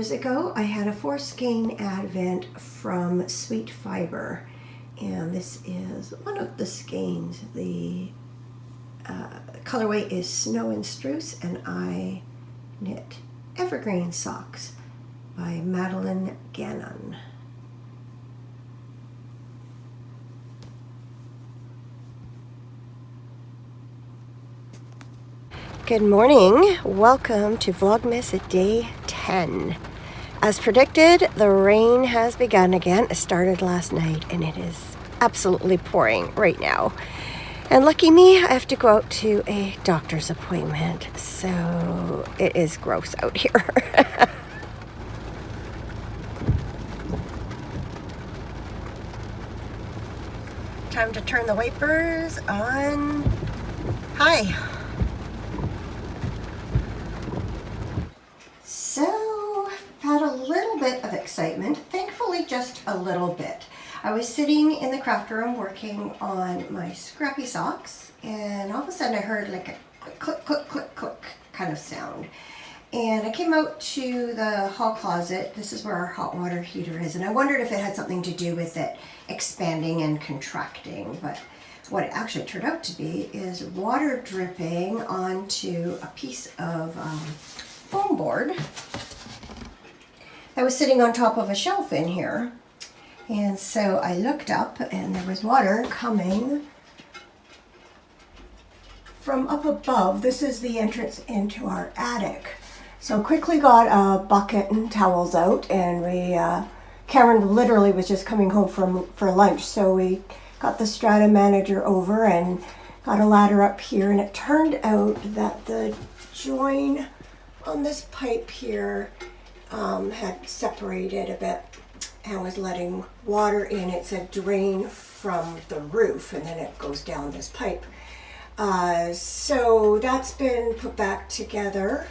years ago, I had a foreskein advent from Sweet Fiber, and this is one of the skeins. The colorway is Snow and Spruce, and I knit Evergreen Socks by Madeline Gannon. Good morning. Welcome to Vlogmas at day 10. As predicted, the rain has begun again. It started last night and it is absolutely pouring right now. And lucky me, I have to go out to a doctor's appointment, so it is gross out here. Time to turn the wipers on. Hi. So, had a little bit of excitement, thankfully just a little bit. I was sitting in the craft room working on my scrappy socks, and all of a sudden I heard like a click, click, click, click, click kind of sound. And I came out to the hall closet. This is where our hot water heater is, and I wondered if it had something to do with it expanding and contracting, but what it actually turned out to be is water dripping onto a piece of foam board that was sitting on top of a shelf in here. And so I looked up and there was water coming from up above. This is the entrance into our attic. So quickly got a bucket and towels out, and Cameron literally was just coming home for lunch, so we got the strata manager over and got a ladder up here, and it turned out that the join on this pipe here had separated a bit and was letting water in. It's a drain from the roof and then it goes down this pipe. So that's been put back together.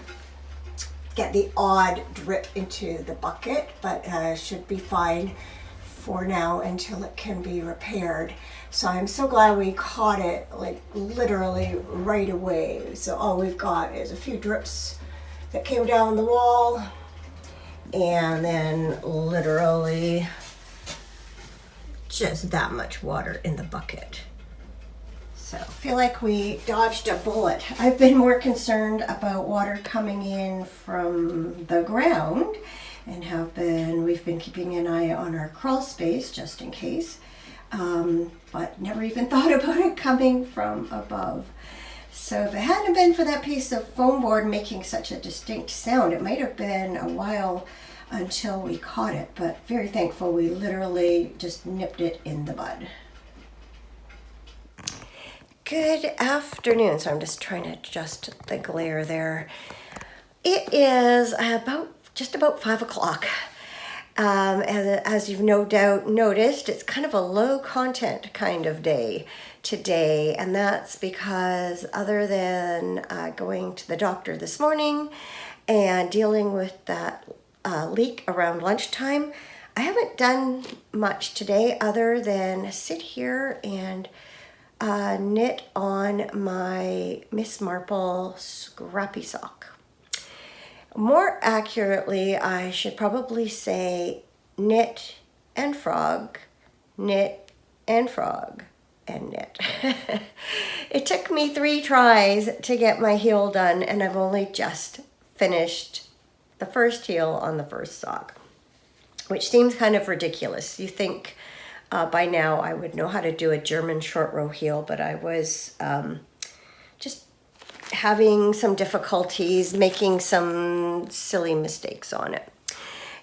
Get the odd drip into the bucket, but should be fine for now until it can be repaired. So I'm so glad we caught it like literally right away. So all we've got is a few drips that came down the wall, and then literally just that much water in the bucket. So I feel like we dodged a bullet. I've been more concerned about water coming in from the ground, and we've been keeping an eye on our crawl space just in case, but never even thought about it coming from above. So if it hadn't been for that piece of foam board making such a distinct sound, it might have been a while until we caught it, but very thankful we literally just nipped it in the bud. Good afternoon. So I'm just trying to adjust the glare there. It is just about 5 o'clock. As you've no doubt noticed, it's kind of a low content kind of day today, and that's because other than going to the doctor this morning and dealing with that leak around lunchtime, I haven't done much today other than sit here and knit on my Miss Marple scrappy sock. More accurately, I should probably say knit and frog, knit and frog, and knit. It took me 3 tries to get my heel done, and I've only just finished the first heel on the first sock, which seems kind of ridiculous. You think by now I would know how to do a German short row heel, but I was just having some difficulties, making some silly mistakes on it.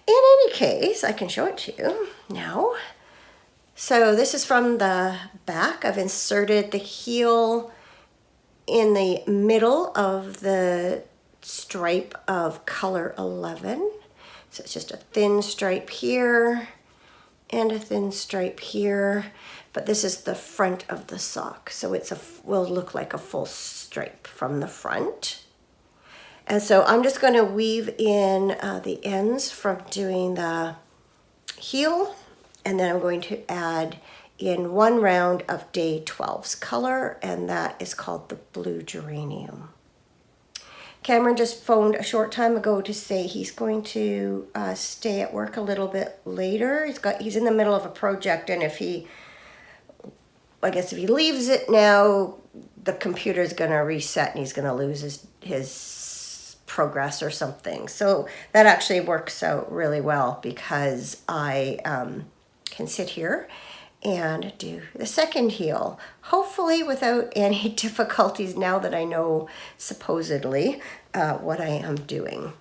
In any case, I can show it to you now. So this is from the back. I've inserted the heel in the middle of the stripe of color 11. So it's just a thin stripe here and a thin stripe here, but this is the front of the sock, so will look like a full stripe from the front. And so I'm just going to weave in the ends from doing the heel, and then I'm going to add in 1 round of day 12's color, and that is called the Blue Geranium. Cameron just phoned a short time ago to say he's going to stay at work a little bit later. He's in the middle of a project, and I guess if he leaves it now, the computer's gonna reset and he's gonna lose his progress or something. So that actually works out really well because I can sit here and do the second heel, hopefully without any difficulties now that I know supposedly what I am doing.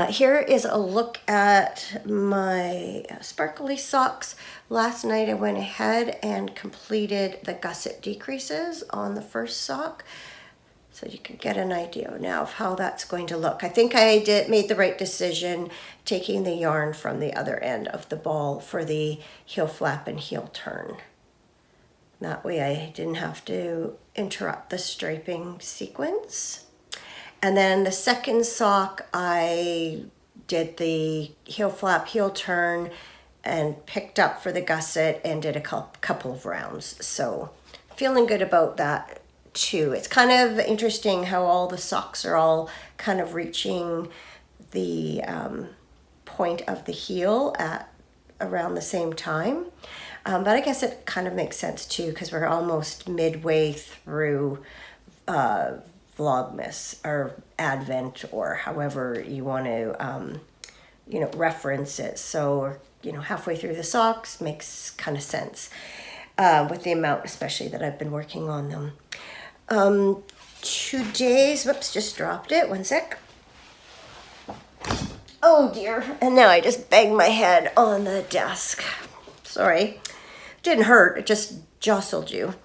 Here is a look at my sparkly socks. Last night I went ahead and completed the gusset decreases on the first sock, so you can get an idea now of how that's going to look. I think I made the right decision taking the yarn from the other end of the ball for the heel flap and heel turn. That way I didn't have to interrupt the striping sequence. And then the second sock, I did the heel flap, heel turn, and picked up for the gusset and did a couple of rounds. So feeling good about that too. It's kind of interesting how all the socks are all kind of reaching the point of the heel at around the same time. But I guess it kind of makes sense too, because we're almost midway through Vlogmas or Advent, or however you want to, reference it. So, halfway through the socks makes kind of sense with the amount, especially that I've been working on them. Whoops, just dropped it. One sec. Oh dear. And now I just banged my head on the desk. Sorry. Didn't hurt, it just jostled you.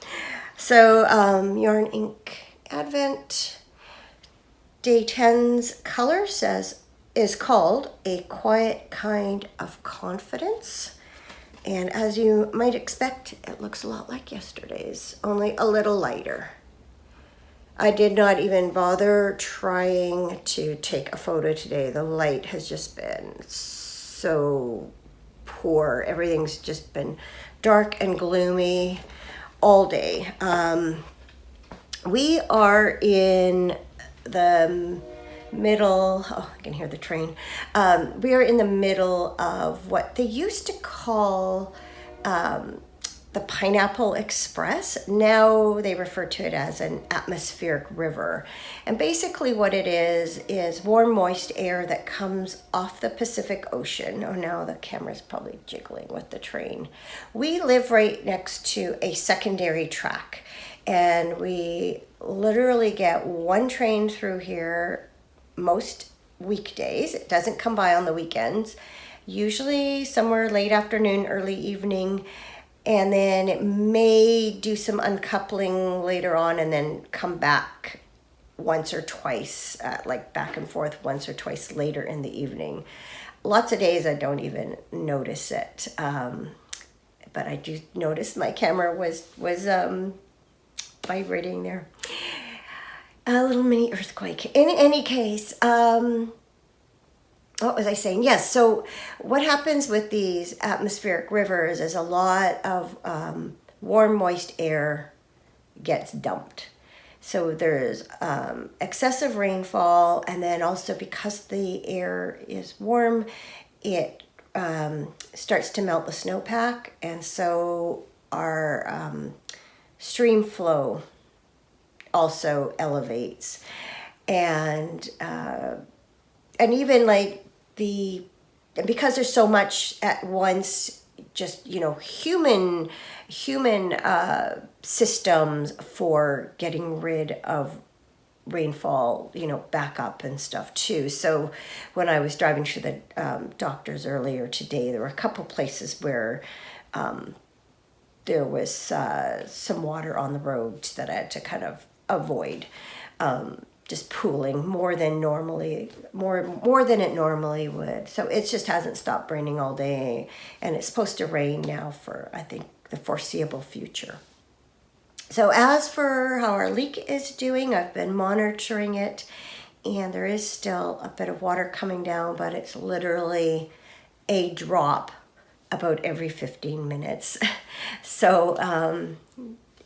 So, Yarn Ink Advent Day 10's color is called A Quiet Kind of Confidence. And as you might expect, it looks a lot like yesterday's, only a little lighter. I did not even bother trying to take a photo today. The light has just been so poor. Everything's just been dark and gloomy all day. We are in the middle, I can hear the train. We are in the middle of what they used to call the Pineapple Express. Now they refer to it as an atmospheric river. And basically what it is warm, moist air that comes off the Pacific Ocean. Oh, now the camera's probably jiggling with the train. We live right next to a secondary track, and we literally get one train through here most weekdays. It doesn't come by on the weekends, usually somewhere late afternoon, early evening, and then it may do some uncoupling later on and then come back once or twice, like back and forth once or twice later in the evening. Lots of days I don't even notice it, but I do notice my camera was vibrating there. A little mini earthquake. In any case, what was I saying? Yes, so what happens with these atmospheric rivers is a lot of warm, moist air gets dumped. So there's excessive rainfall, and then also because the air is warm, it starts to melt the snowpack, and so our stream flow also elevates, and even like because there's so much at once, just human systems for getting rid of rainfall, back up and stuff too. So when I was driving to the doctor's earlier today, there were a couple places where there was some water on the road that I had to kind of avoid, just pooling more than it normally would. So it just hasn't stopped raining all day, and it's supposed to rain now for, I think, the foreseeable future. So as for how our leak is doing, I've been monitoring it, and there is still a bit of water coming down, but it's literally a drop about every 15 minutes. So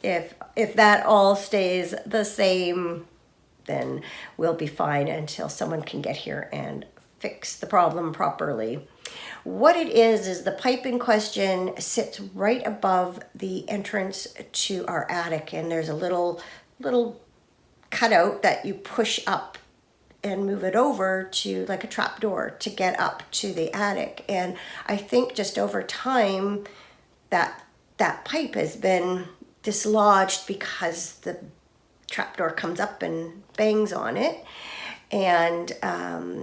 if that all stays the same, then we'll be fine until someone can get here and fix the problem properly. What it is the pipe in question sits right above the entrance to our attic, and there's a little cutout that you push up and move it over to like a trap door to get up to the attic. And I think just over time that pipe has been dislodged because the trapdoor comes up and bangs on it, and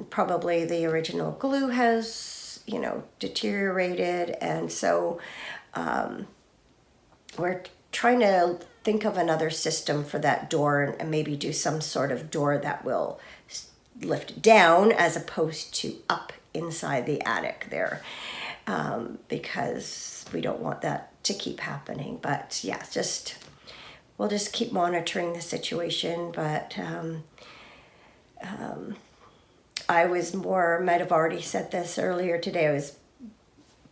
probably the original glue has, you know, deteriorated, and so we're trying to think of another system for that door, and maybe do some sort of door that will lift down as opposed to up inside the attic there, because we don't want that to keep happening. But yeah, we'll just keep monitoring the situation. But I might have already said this earlier today,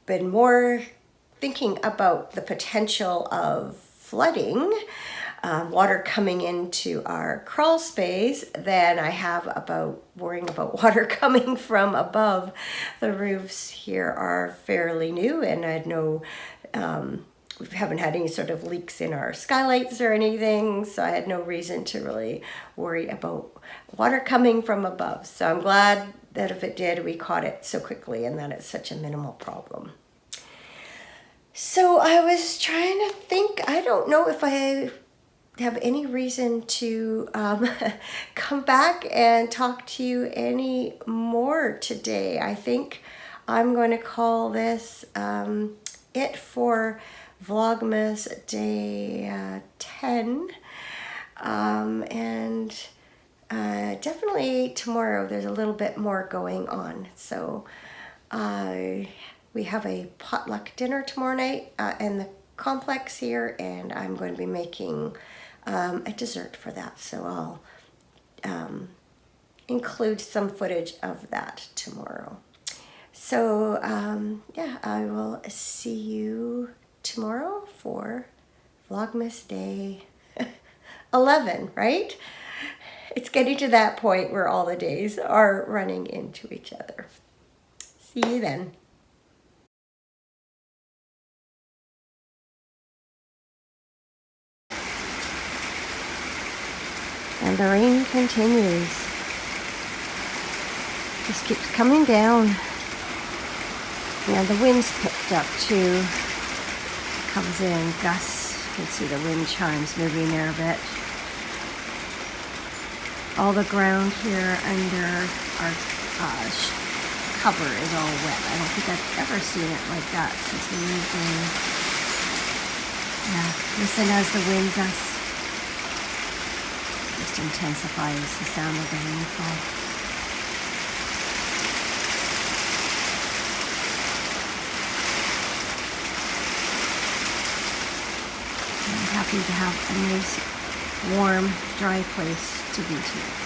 been more thinking about the potential of flooding, water coming into our crawl space, than I have about worrying about water coming from above. The roofs here are fairly new, and I had we haven't had any sort of leaks in our skylights or anything, so I had no reason to really worry about water coming from above. So I'm glad that if it did, we caught it so quickly and that it's such a minimal problem. So I was trying to think, I don't know if I have any reason to come back and talk to you any more today. I think I'm going to call this it for Vlogmas day 10. And definitely tomorrow there's a little bit more going on. So we have a potluck dinner tomorrow night in the complex here, and I'm going to be making a dessert for that. So I'll include some footage of that tomorrow. So yeah, I will see you tomorrow for Vlogmas day 11, right? It's getting to that point where all the days are running into each other. See you then. And the rain continues. Just keeps coming down. And the wind's picked up too. Comes in gusts. You can see the wind chimes moving there a bit. All the ground here under our cover is all wet. I don't think I've ever seen it like that since we moved in. Yeah, listen as the wind gusts. Just intensifies the sound of the rainfall. I'm happy to have a nice, warm, dry place to be to.